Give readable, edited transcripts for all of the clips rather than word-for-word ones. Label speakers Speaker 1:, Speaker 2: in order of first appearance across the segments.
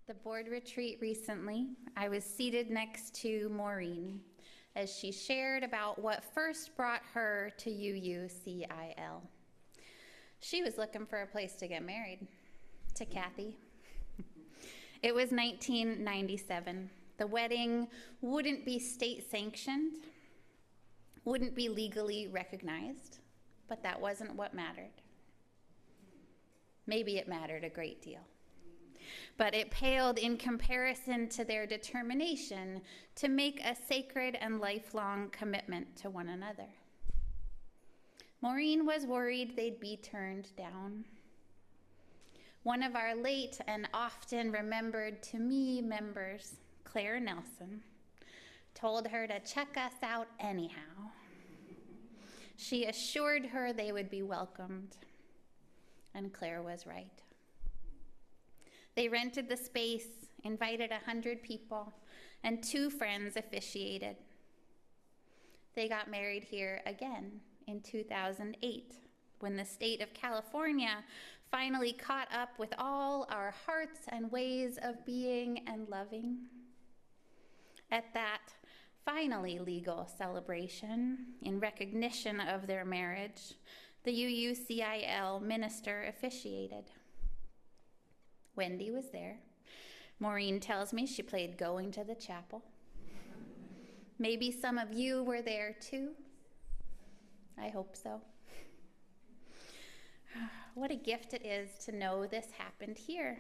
Speaker 1: the board retreat recently, I was seated next to Maureen as she shared about what first brought her to UUCiL. She was looking for a place to get married, to Kathy. It was 1997. The wedding wouldn't be state sanctioned, wouldn't be legally recognized, but that wasn't what mattered. Maybe it mattered a great deal, but it paled in comparison to their determination to make a sacred and lifelong commitment to one another. Maureen was worried they'd be turned down. One of our late and often remembered to me members, Claire Nelson, told her to check us out anyhow. She assured her they would be welcomed, and Claire was right. They rented the space, invited 100 people, and 2 friends officiated. They got married here again in 2008, when the state of California finally caught up with all our hearts and ways of being and loving. At that finally legal celebration, in recognition of their marriage, the UUCiL minister officiated. Wendy was there. Maureen tells me she played Going to the Chapel. Maybe some of you were there too. I hope so. What a gift it is to know this happened here.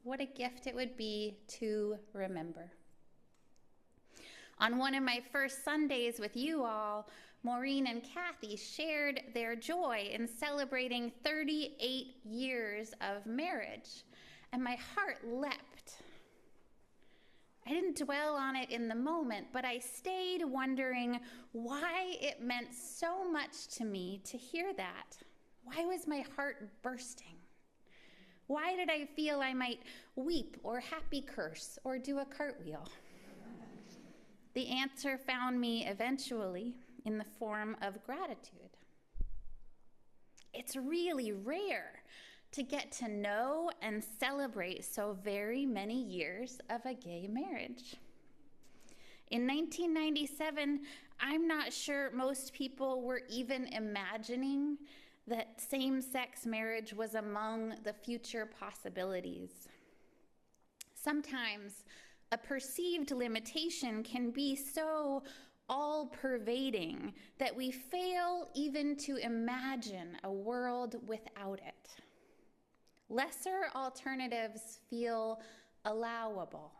Speaker 1: What a gift it would be to remember. On one of my first Sundays with you all, Maureen and Kathy shared their joy in celebrating 38 years of marriage, and my heart leapt. I didn't dwell on it in the moment, but I stayed wondering why it meant so much to me to hear that. Why was my heart bursting? Why did I feel I might weep or happy curse or do a cartwheel? The answer found me eventually in the form of gratitude. It's really rare to get to know and celebrate so very many years of a gay marriage. In 1997, I'm not sure most people were even imagining that same-sex marriage was among the future possibilities. Sometimes a perceived limitation can be so all-pervading that we fail even to imagine a world without it. Lesser alternatives feel allowable.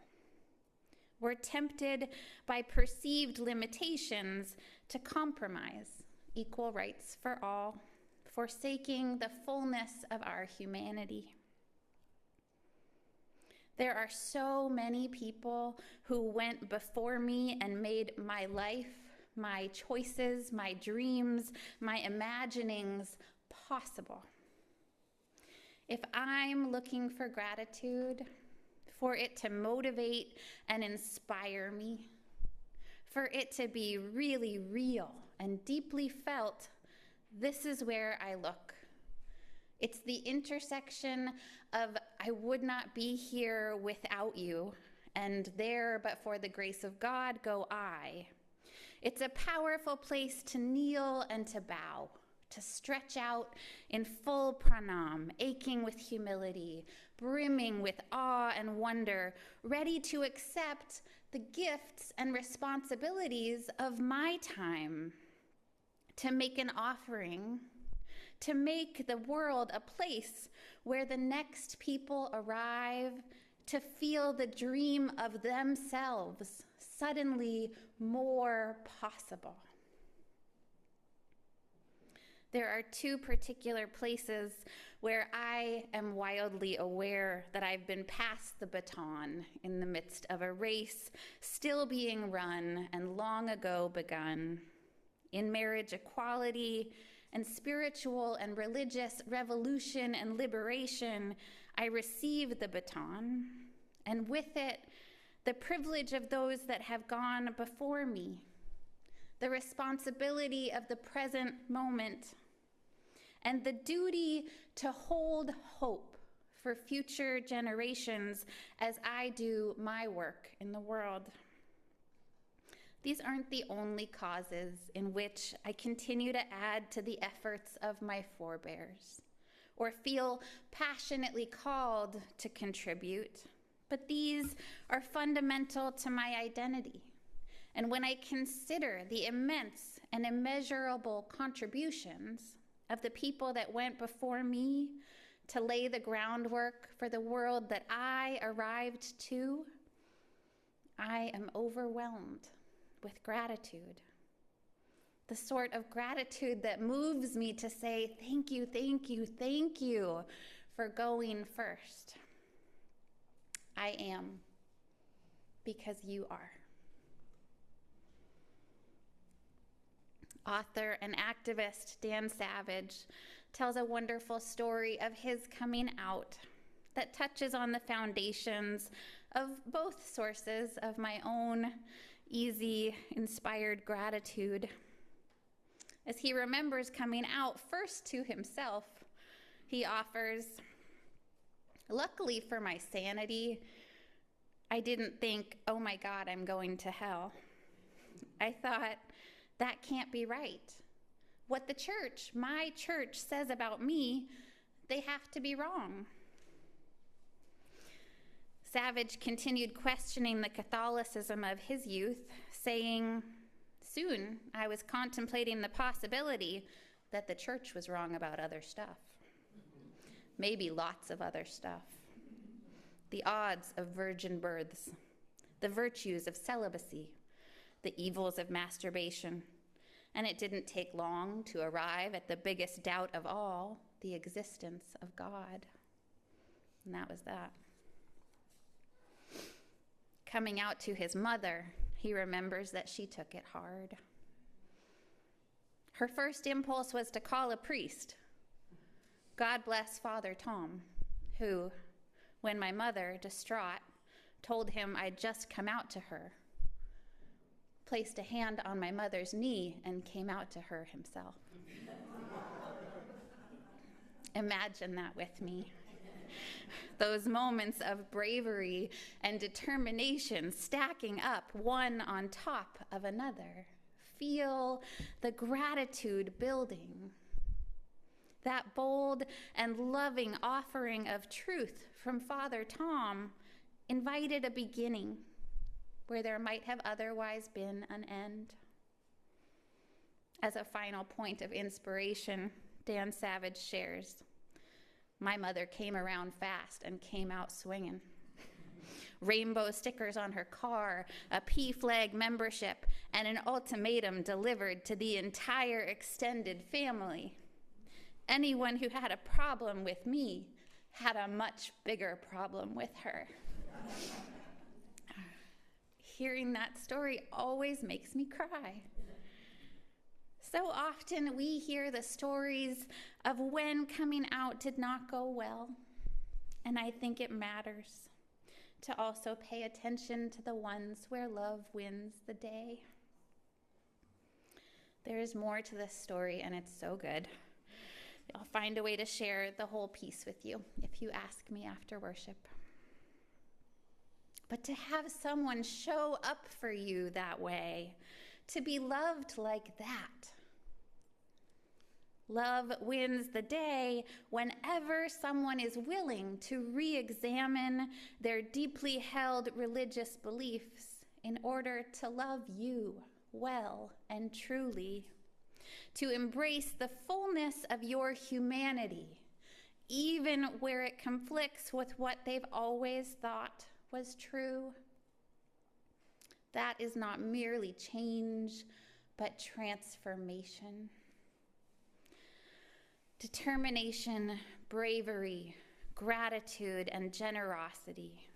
Speaker 1: We're tempted by perceived limitations to compromise equal rights for all, forsaking the fullness of our humanity. There are so many people who went before me and made my life, my choices, my dreams, my imaginings possible. If I'm looking for gratitude, for it to motivate and inspire me, for it to be really real and deeply felt, this is where I look. It's the intersection of I would not be here without you, and there but for the grace of God go I. It's a powerful place to kneel and to bow, to stretch out in full pranam, aching with humility, brimming with awe and wonder, ready to accept the gifts and responsibilities of my time, to make an offering, to make the world a place where the next people arrive to feel the dream of themselves suddenly more possible. There are 2 particular places where I am wildly aware that I've been passed the baton in the midst of a race still being run and long ago begun. In marriage equality and spiritual and religious revolution and liberation, I receive the baton, and with it, the privilege of those that have gone before me, the responsibility of the present moment, and the duty to hold hope for future generations as I do my work in the world. These aren't the only causes in which I continue to add to the efforts of my forebears or feel passionately called to contribute, but these are fundamental to my identity. And when I consider the immense and immeasurable contributions of the people that went before me to lay the groundwork for the world that I arrived to, I am overwhelmed with gratitude. The sort of gratitude that moves me to say, thank you, thank you, thank you for going first. I am, because you are. Author and activist Dan Savage tells a wonderful story of his coming out that touches on the foundations of both sources of my own easy, inspired gratitude. As he remembers coming out first to himself, he offers, "Luckily for my sanity, I didn't think, oh my God, I'm going to hell. I thought, that can't be right. What the church, my church, says about me, they have to be wrong." Savage continued questioning the Catholicism of his youth, saying, "Soon I was contemplating the possibility that the church was wrong about other stuff. Maybe lots of other stuff. The odds of virgin births, the virtues of celibacy, the evils of masturbation, and it didn't take long to arrive at the biggest doubt of all, the existence of God." And that was that. Coming out to his mother, he remembers that she took it hard. Her first impulse was to call a priest. God bless Father Tom, who, when my mother, distraught, told him I'd just come out to her, placed a hand on my mother's knee and came out to her himself. Imagine that with me. Those moments of bravery and determination stacking up one on top of another. Feel the gratitude building. That bold and loving offering of truth from Father Tom invited a beginning where there might have otherwise been an end. As a final point of inspiration, Dan Savage shares, "My mother came around fast and came out swinging. Rainbow stickers on her car, a P-flag membership, and an ultimatum delivered to the entire extended family. Anyone who had a problem with me had a much bigger problem with her." Hearing that story always makes me cry. So often we hear the stories of when coming out did not go well, and I think it matters to also pay attention to the ones where love wins the day. There is more to this story, and it's so good. I'll find a way to share the whole piece with you if you ask me after worship. But to have someone show up for you that way, to be loved like that. Love wins the day whenever someone is willing to re-examine their deeply held religious beliefs in order to love you well and truly, to embrace the fullness of your humanity, even where it conflicts with what they've always thought was true. That is not merely change, but transformation. Determination, bravery, gratitude, and generosity.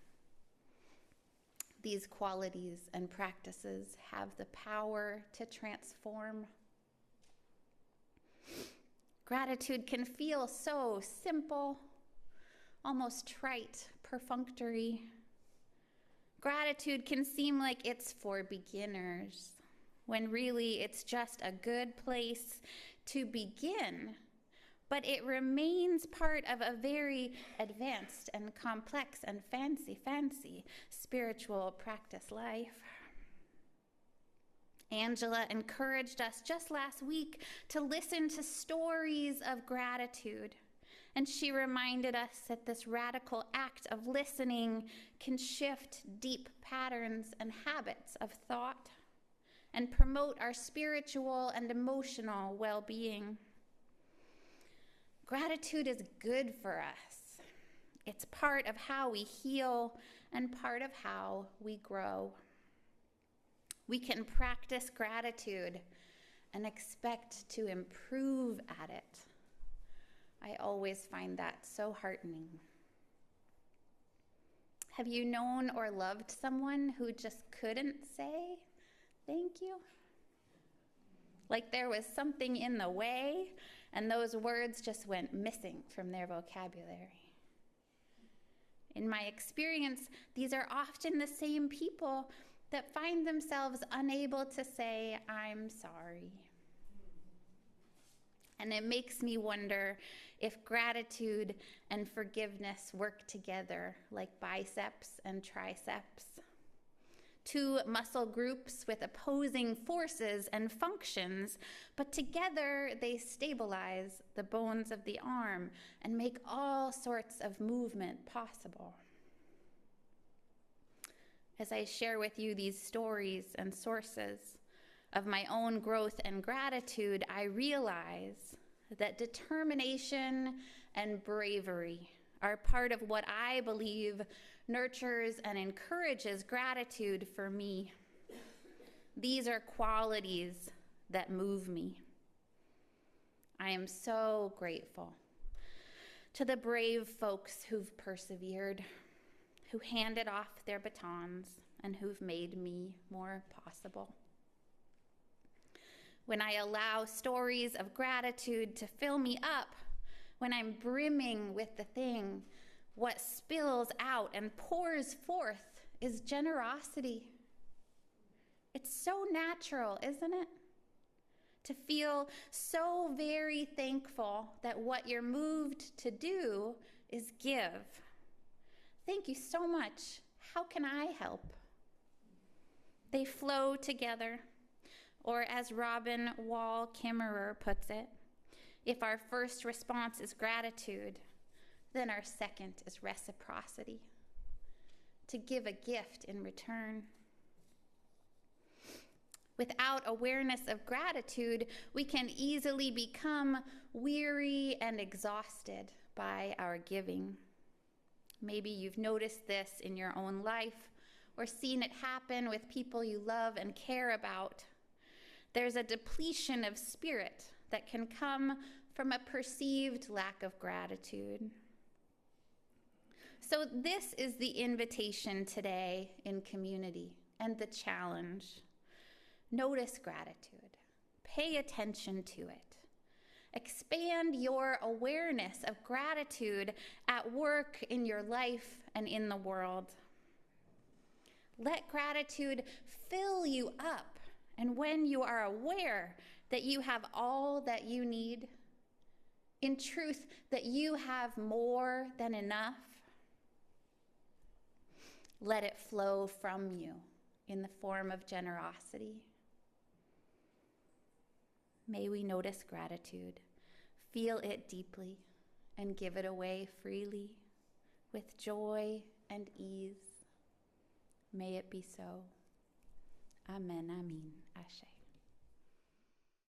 Speaker 1: These qualities and practices have the power to transform. Gratitude can feel so simple, almost trite, perfunctory. Gratitude can seem like it's for beginners, when really it's just a good place to begin but it remains part of a very advanced and complex and fancy spiritual practice life. Angela encouraged us just last week to listen to stories of gratitude. And she reminded us that this radical act of listening can shift deep patterns and habits of thought and promote our spiritual and emotional well-being. Gratitude is good for us. It's part of how we heal and part of how we grow. We can practice gratitude and expect to improve at it. I always find that so heartening. Have you known or loved someone who just couldn't say thank you? Like there was something in the way and those words just went missing from their vocabulary. In my experience, these are often the same people that find themselves unable to say, "I'm sorry." And it makes me wonder if gratitude and forgiveness work together like biceps and triceps. Two muscle groups with opposing forces and functions, but together they stabilize the bones of the arm and make all sorts of movement possible. As I share with you these stories and sources of my own growth and gratitude, I realize that determination and bravery are part of what I believe nurtures and encourages gratitude for me. These are qualities that move me. I am so grateful to the brave folks who've persevered, who handed off their batons, and who've made me more possible. When I allow stories of gratitude to fill me up, when I'm brimming with the thing, what spills out and pours forth is generosity. It's so natural, isn't it? To feel so very thankful that what you're moved to do is give. Thank you so much. How can I help? They flow together. Or as Robin Wall Kimmerer puts it, if our first response is gratitude, then our second is reciprocity, to give a gift in return. Without awareness of gratitude, we can easily become weary and exhausted by our giving. Maybe you've noticed this in your own life or seen it happen with people you love and care about. There's a depletion of spirit that can come from a perceived lack of gratitude. So this is the invitation today in community and the challenge. Notice gratitude. Pay attention to it. Expand your awareness of gratitude at work, in your life, and in the world. Let gratitude fill you up. And when you are aware that you have all that you need, in truth, that you have more than enough, let it flow from you in the form of generosity. May we notice gratitude, feel it deeply, and give it away freely, with joy and ease. May it be so. Amen, amen, ashe.